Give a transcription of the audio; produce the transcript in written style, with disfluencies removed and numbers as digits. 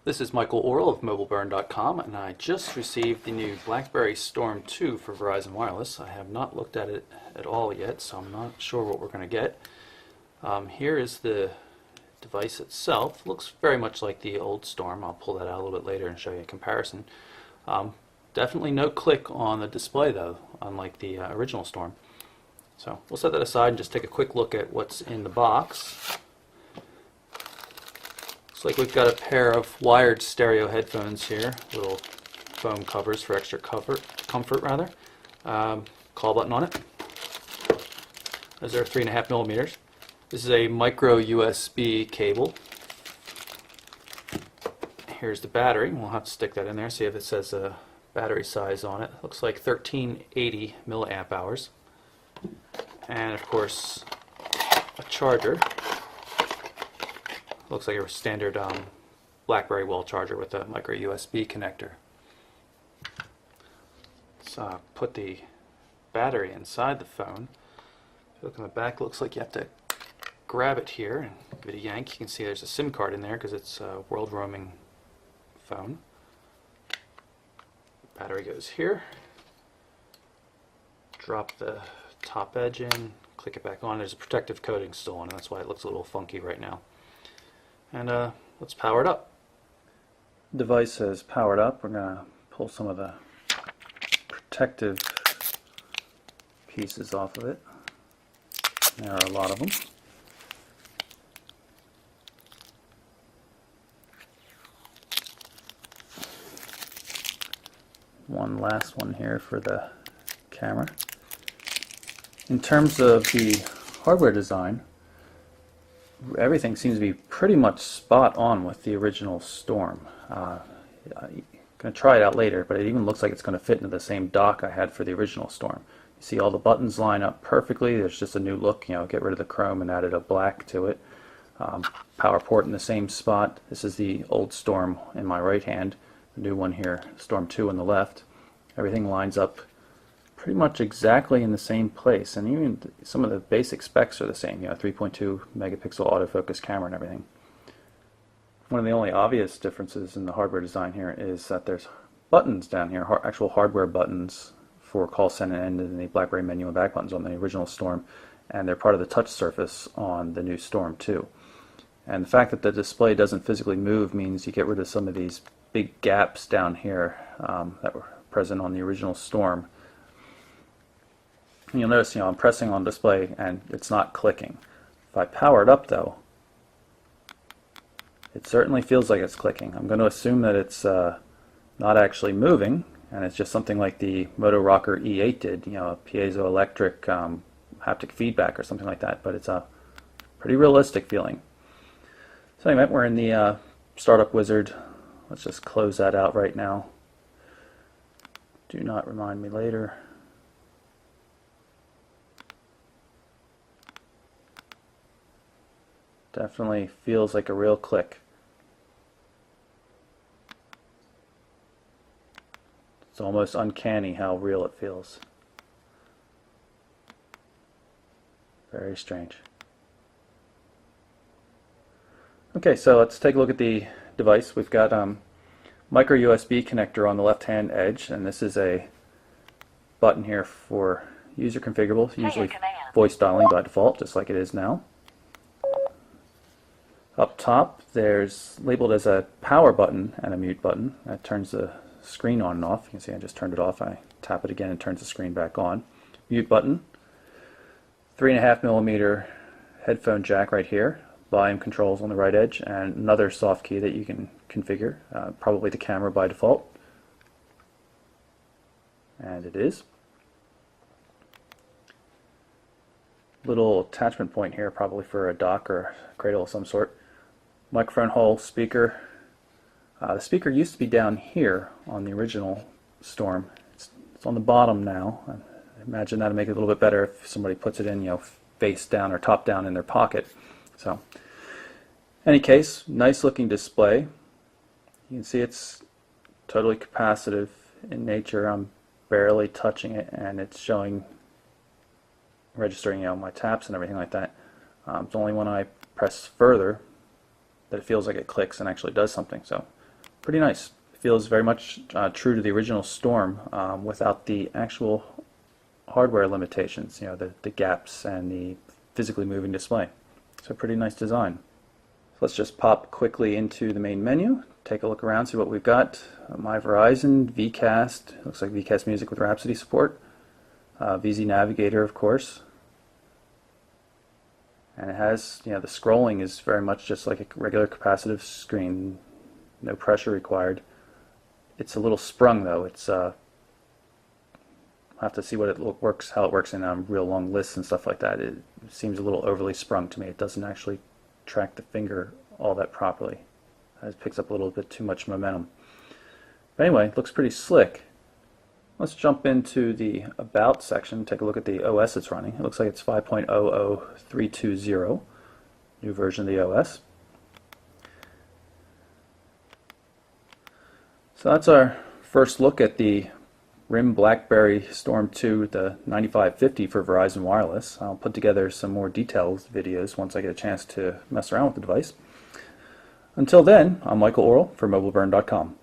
This is Michael Orl of MobileBurn.com, and I just received the new BlackBerry Storm2 for Verizon Wireless. I have not looked at it at all yet, so I'm not sure what we're going to get. Here is the device itself. Looks very much like the old Storm. I'll pull that out a little bit later and show you a comparison. Definitely no click on the display though, unlike the original Storm. So we'll set that aside and just take a quick look at what's in the box. Looks like we've got a pair of wired stereo headphones here, little foam covers for extra comfort. Call button on it. Those are 3.5 millimeters. This is a micro USB cable. Here's the battery. We'll have to stick that in there, see if it says a battery size on it. Looks like 1380 milliamp hours. And of course, a charger. Looks like a standard BlackBerry wall charger with a micro USB connector. Let's put the battery inside the phone. If you look in the back, looks like you have to grab it here and give it a yank. You can see there's a SIM card in there because it's a world roaming phone. Battery goes here. Drop the top edge in, click it back on. There's a protective coating still on it, that's why it looks a little funky right now. And let's power it up. The device is powered up. We're going to pull some of the protective pieces off of it. There are a lot of them. One last one here for the camera. In terms of the hardware design, everything seems to be pretty much spot on with the original Storm. I'm going to try it out later, but it even looks like it's going to fit into the same dock I had for the original Storm. You see all the buttons line up perfectly. There's just a new look, get rid of the chrome and added a black to it. Power port in the same spot. This is the old Storm in my right hand. The new one here, Storm 2 on the left. Everything lines up pretty much exactly in the same place, and even some of the basic specs are the same. 3.2 megapixel autofocus camera and everything. One of the only obvious differences in the hardware design here is that there's buttons down here, actual hardware buttons for call, send, and end in the BlackBerry menu and back buttons on the original Storm, and they're part of the touch surface on the new Storm 2. And the fact that the display doesn't physically move means you get rid of some of these big gaps down here that were present on the original Storm. And you'll notice, I'm pressing on display and it's not clicking. If I power it up though, it certainly feels like it's clicking. I'm going to assume that it's not actually moving, and it's just something like the Moto Rocker E8 did, a piezoelectric haptic feedback or something like that, but it's a pretty realistic feeling. So anyway, we're in the Startup Wizard. Let's just close that out right now. Do not remind me later. Definitely feels like a real click. It's almost uncanny how real it feels. Very strange. Okay, so let's take a look at the device. We've got micro USB connector on the left hand edge, and this is a button here for user configurable, usually voice dialing by default, just like it is now. Up top, there's labeled as a power button and a mute button. That turns the screen on and off. You can see I just turned it off. I tap it again and turns the screen back on. Mute button. 3.5 millimeter headphone jack right here. Volume controls on the right edge, and another soft key that you can configure. Probably the camera by default. And it is. Little attachment point here, probably for a dock or a cradle of some sort. Microphone hole, speaker. The speaker used to be down here on the original Storm. It's on the bottom now. I imagine that'll make it a little bit better if somebody puts it in, face down or top down in their pocket. So, in any case, nice looking display. You can see it's totally capacitive in nature. I'm barely touching it, and it's registering my taps and everything like that. It's only when I press further that it feels like it clicks and actually does something. So pretty nice. Feels very much true to the original Storm without the actual hardware limitations, you know, the gaps and the physically moving display. So pretty nice design. So let's just pop quickly into the main menu, take a look around, see what we've got. My Verizon, VCast, looks like VCast Music with Rhapsody support. VZ Navigator, of course. And it has, you know, the scrolling is very much just like a regular capacitive screen, no pressure required. It's a little sprung though. It's I'll have to see what it works, how it works in real long lists and stuff like that. It seems a little overly sprung to me. It doesn't actually track the finger all that properly. It picks up a little bit too much momentum. But anyway, it looks pretty slick. Let's jump into the About section, take a look at the OS it's running. It looks like it's 5.00320, new version of the OS. So that's our first look at the RIM BlackBerry Storm2, the 9550 for Verizon Wireless. I'll put together some more detailed videos once I get a chance to mess around with the device. Until then, I'm Michael Orrell for MobileBurn.com.